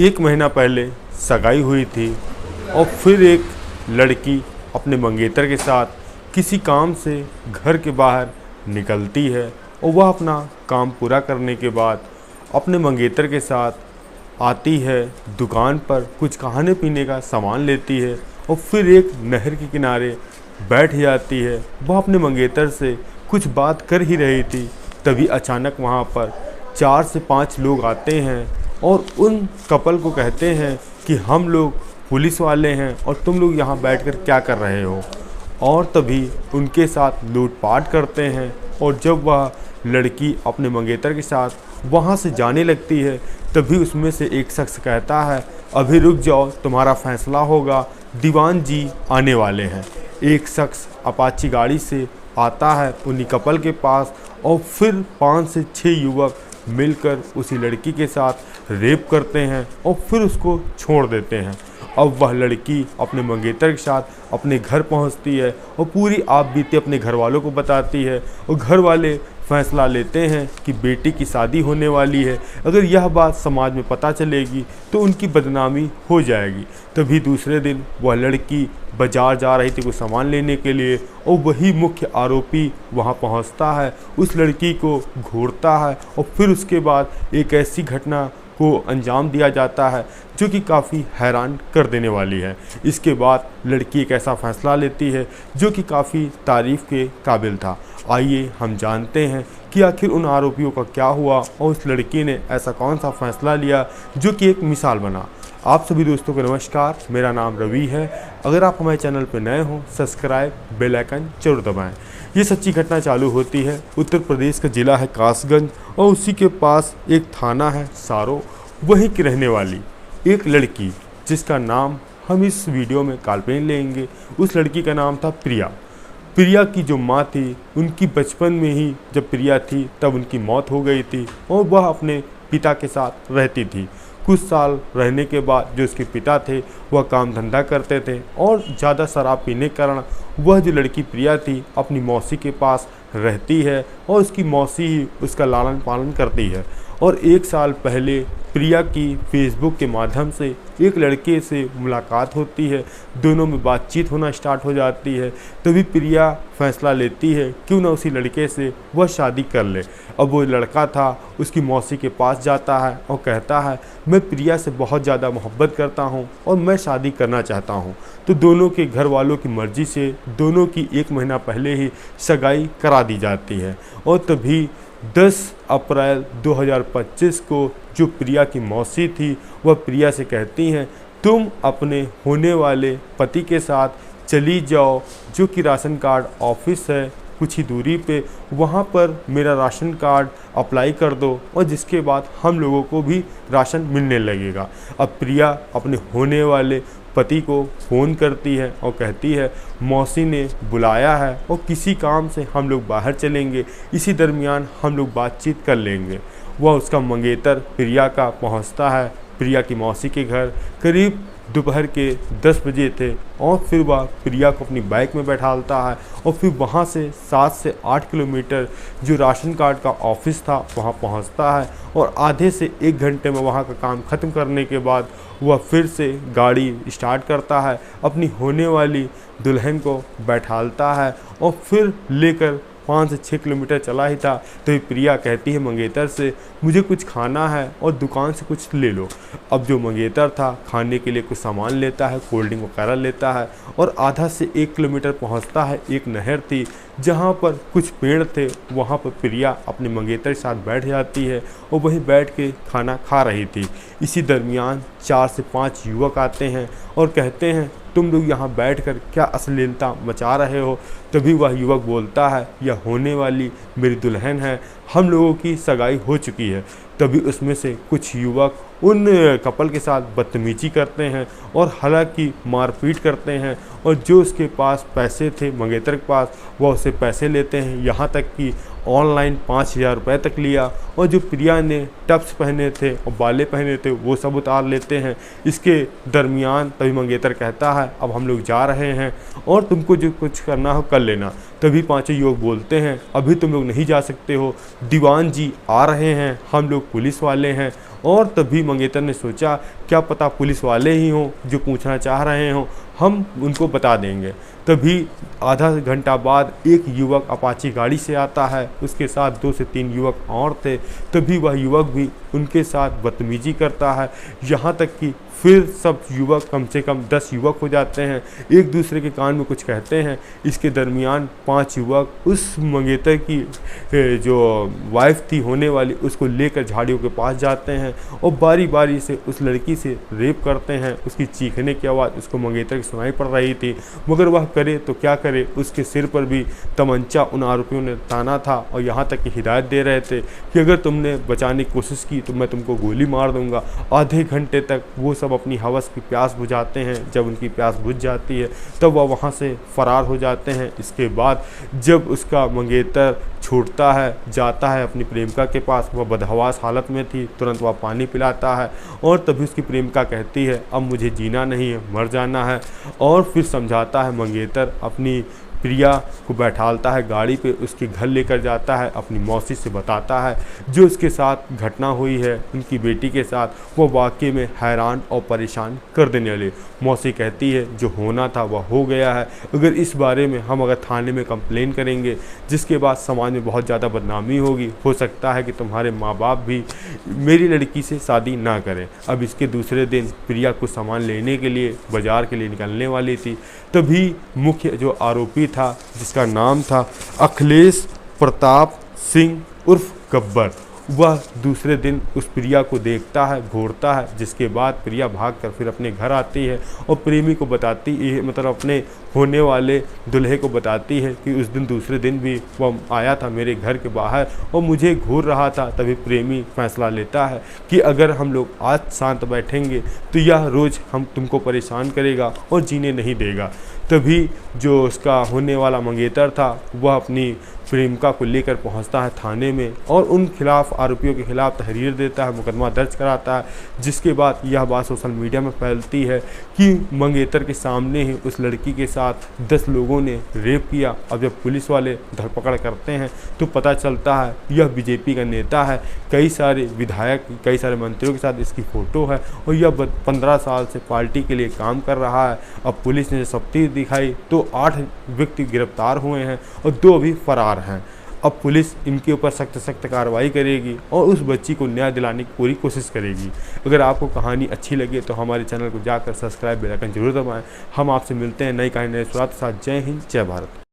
एक महीना पहले सगाई हुई थी और फिर एक लड़की अपने मंगेतर के साथ किसी काम से घर के बाहर निकलती है और वह अपना काम पूरा करने के बाद अपने मंगेतर के साथ आती है दुकान पर, कुछ खाने पीने का सामान लेती है और फिर एक नहर के किनारे बैठ जाती है। वह अपने मंगेतर से कुछ बात कर ही रही थी, तभी अचानक वहाँ पर 4 से 5 लोग आते हैं और उन कपल को कहते हैं कि हम लोग पुलिस वाले हैं और तुम लोग यहाँ बैठकर क्या कर रहे हो। और तभी उनके साथ लूटपाट करते हैं और जब वह लड़की अपने मंगेतर के साथ वहाँ से जाने लगती है तभी उसमें से एक शख्स कहता है, अभी रुक जाओ, तुम्हारा फैसला होगा, दीवान जी आने वाले हैं। एक शख्स अपाची गाड़ी से आता है उन्हीं कपल के पास और फिर 5 से 6 युवक मिलकर उसी लड़की के साथ रेप करते हैं और फिर उसको छोड़ देते हैं। अब वह लड़की अपने मंगेतर के साथ अपने घर पहुंचती है और पूरी आप बीते अपने घर वालों को बताती है और घर वाले फैसला लेते हैं कि बेटी की शादी होने वाली है, अगर यह बात समाज में पता चलेगी तो उनकी बदनामी हो जाएगी। तभी दूसरे दिन वह लड़की बाजार जा रही थी कुछ सामान लेने के लिए और वही मुख्य आरोपी वहां पहुंचता है, उस लड़की को घूरता है और फिर उसके बाद एक ऐसी घटना को अंजाम दिया जाता है जो कि काफ़ी हैरान कर देने वाली है। इसके बाद लड़की एक ऐसा फैसला लेती है जो कि काफ़ी तारीफ़ के काबिल था। आइए हम जानते हैं कि आखिर उन आरोपियों का क्या हुआ और उस लड़की ने ऐसा कौन सा फैसला लिया जो कि एक मिसाल बना। आप सभी दोस्तों को नमस्कार, मेरा नाम रवि है। अगर आप हमारे चैनल पर नए हो, सब्सक्राइब, बेल आइकन जरूर दबाएं। ये सच्ची घटना चालू होती है उत्तर प्रदेश का ज़िला है कासगंज और उसी के पास एक थाना है सारो। वहीं की रहने वाली एक लड़की जिसका नाम हम इस वीडियो में काल्पनिक लेंगे, उस लड़की का नाम था प्रिया। प्रिया की जो माँ थी उनकी बचपन में ही जब प्रिया थी तब उनकी मौत हो गई थी और वह अपने पिता के साथ रहती थी। कुछ साल रहने के बाद जो उसके पिता थे वह काम धंधा करते थे और ज़्यादा शराब पीने के कारण वह जो लड़की प्रिया थी अपनी मौसी के पास रहती है और उसकी मौसी ही उसका लालन पालन करती है। और 1 साल पहले प्रिया की फेसबुक के माध्यम से एक लड़के से मुलाकात होती है, दोनों में बातचीत होना स्टार्ट हो जाती है। तभी प्रिया फैसला लेती है क्यों ना उसी लड़के से वह शादी कर ले। अब वो लड़का था उसकी मौसी के पास जाता है और कहता है, मैं प्रिया से बहुत ज़्यादा मोहब्बत करता हूँ और मैं शादी करना चाहता हूँ। तो दोनों के घर वालों की मर्ज़ी से दोनों की 1 महीना पहले ही सगाई करा दी जाती है। और तभी 10 अप्रैल 2025 को जो प्रिया की मौसी थी वह प्रिया से कहती हैं, तुम अपने होने वाले पति के साथ चली जाओ जो कि राशन कार्ड ऑफिस है कुछ ही दूरी पे, वहाँ पर मेरा राशन कार्ड अप्लाई कर दो और जिसके बाद हम लोगों को भी राशन मिलने लगेगा। अब प्रिया अपने होने वाले पति को फ़ोन करती है और कहती है, मौसी ने बुलाया है और किसी काम से हम लोग बाहर चलेंगे, इसी दरमियान हम लोग बातचीत कर लेंगे। वह उसका मंगेतर प्रिया का पहुंचता है प्रिया की मौसी के घर, करीब दोपहर के 10 बजे थे और फिर वह प्रिया को अपनी बाइक में बैठालता है और फिर वहाँ से 7 से 8 किलोमीटर जो राशन कार्ड का ऑफिस था वहाँ पहुँचता है और आधे से 1 घंटे में वहाँ का काम ख़त्म करने के बाद वह फिर से गाड़ी स्टार्ट करता है, अपनी होने वाली दुल्हन को बैठालता है और फिर लेकर 5 से 6 किलोमीटर चला ही था तो प्रिया कहती है मंगेतर से, मुझे कुछ खाना है और दुकान से कुछ ले लो। अब जो मंगेतर था खाने के लिए कुछ सामान लेता है, कोल्ड ड्रिंक वगैरह लेता है और आधा से 1 किलोमीटर पहुंचता है। एक नहर थी जहां पर कुछ पेड़ थे, वहां पर प्रिया अपने मंगेतर के साथ बैठ जाती है और वहीं बैठ के खाना खा रही थी। इसी दरमियान 4 से 5 युवक आते हैं और कहते हैं, तुम लोग यहाँ बैठकर क्या अश्लीलता मचा रहे हो। तभी वह युवक बोलता है, यह होने वाली मेरी दुल्हन है, हम लोगों की सगाई हो चुकी है। तभी उसमें से कुछ युवक उन कपल के साथ बदतमीजी करते हैं और हालांकि मारपीट करते हैं और जो उसके पास पैसे थे मंगेतर के पास वह उससे पैसे लेते हैं, यहाँ तक कि ऑनलाइन 5,000 रुपये तक लिया और जो प्रिया ने टप्स पहने थे और बाले पहने थे वो सब उतार लेते हैं। इसके दरमियान तभी मंगेतर कहता है, अब हम लोग जा रहे हैं और तुमको जो कुछ करना हो कर लेना। तभी 5 युवक बोलते हैं, अभी तुम लोग नहीं जा सकते हो, दीवान जी आ रहे हैं, हम लोग पुलिस वाले हैं और तभी मंगेतर ने सोचा क्या पता पुलिस वाले ही हों जो पूछना चाह रहे हों, हम उनको बता देंगे। तभी आधा घंटा बाद एक युवक अपाची गाड़ी से आता है, उसके साथ 2 से 3 युवक और थे। तभी वह युवक भी उनके साथ बदतमीजी करता है, यहाँ तक कि फिर सब युवक कम से कम 10 युवक हो जाते हैं, एक दूसरे के कान में कुछ कहते हैं। इसके दरमियान 5 युवक उस मंगेतर की जो वाइफ थी होने वाली उसको लेकर झाड़ियों के पास जाते हैं और बारी बारी से उस लड़की से रेप करते हैं। उसकी चीखने की आवाज़ उसको मंगेतर की सुनाई पड़ रही थी, मगर वह करे तो क्या करे, उसके सिर पर भी तमंचा उन आरोपियों ने ताना था और यहाँ तक कि हिदायत दे रहे थे कि अगर तुमने बचाने की कोशिश की तो मैं तुमको गोली मार दूंगा। आधे घंटे तक वो सब अपनी हवस की प्यास बुझाते हैं। जब उनकी प्यास बुझ जाती है तब वह वहाँ से फरार हो जाते हैं। इसके बाद जब उसका मंगेतर छूटता है, जाता है अपनी प्रेमिका के पास, वह बदहवास हालत में थी, तुरंत वह पानी पिलाता है और तभी उसकी प्रेमिका कहती है अब मुझे जीना नहीं है, मर जाना है। और फिर समझाता है मंगेतर, अपनी प्रिया को बैठालता है गाड़ी पे, उसके घर लेकर जाता है, अपनी मौसी से बताता है जो उसके साथ घटना हुई है उनकी बेटी के साथ, वो वाकई में हैरान और परेशान कर देने वाले। मौसी कहती है जो होना था वह हो गया है, अगर इस बारे में हम अगर थाने में कंप्लेन करेंगे जिसके बाद समाज में बहुत ज़्यादा बदनामी होगी, हो सकता है कि तुम्हारे माँ बाप भी मेरी लड़की से शादी ना करें। अब इसके दूसरे दिन प्रिया कुछ सामान लेने के लिए बाज़ार के लिए निकलने वाली थी, तभी मुख्य जो आरोपी था जिसका नाम था अखिलेश प्रताप सिंह उर्फ गब्बर, वह दूसरे दिन उस प्रिया को देखता है, घूरता है, जिसके बाद प्रिया भागकर फिर अपने घर आती है और प्रेमी को बताती है, मतलब अपने होने वाले दुल्हे को बताती है कि उस दिन दूसरे दिन भी वह आया था मेरे घर के बाहर और मुझे घूर रहा था। तभी प्रेमी फैसला लेता है कि अगर हम लोग आज शांत बैठेंगे तो यह रोज़ हम तुमको परेशान करेगा और जीने नहीं देगा। तभी जो उसका होने वाला मंगेतर था वह अपनी प्रेमिका को लेकर पहुंचता है थाने में और उन खिलाफ आरोपियों के खिलाफ तहरीर देता है, मुकदमा दर्ज कराता है। जिसके बाद यह बात सोशल मीडिया में फैलती है कि मंगेतर के सामने ही उस लड़की के साथ 10 लोगों ने रेप किया। अब जब पुलिस वाले धरपकड़ करते हैं तो पता चलता है यह बीजेपी का नेता है, कई सारे विधायक, कई सारे मंत्रियों के साथ इसकी फ़ोटो है और यह 15 साल से पार्टी के लिए काम कर रहा है। अब पुलिस ने सख्ती दिखाई तो 8 व्यक्ति गिरफ्तार हुए हैं और 2 अभी फरार हैं। अब पुलिस इनके ऊपर सख्त कार्रवाई करेगी और उस बच्ची को न्याय दिलाने की पूरी कोशिश करेगी। अगर आपको कहानी अच्छी लगे तो हमारे चैनल को जाकर सब्सक्राइब बेल आइकन जरूर दबाएं। हम आपसे मिलते हैं नई कहानी नए सुराग के साथ। जय हिंद, जय भारत।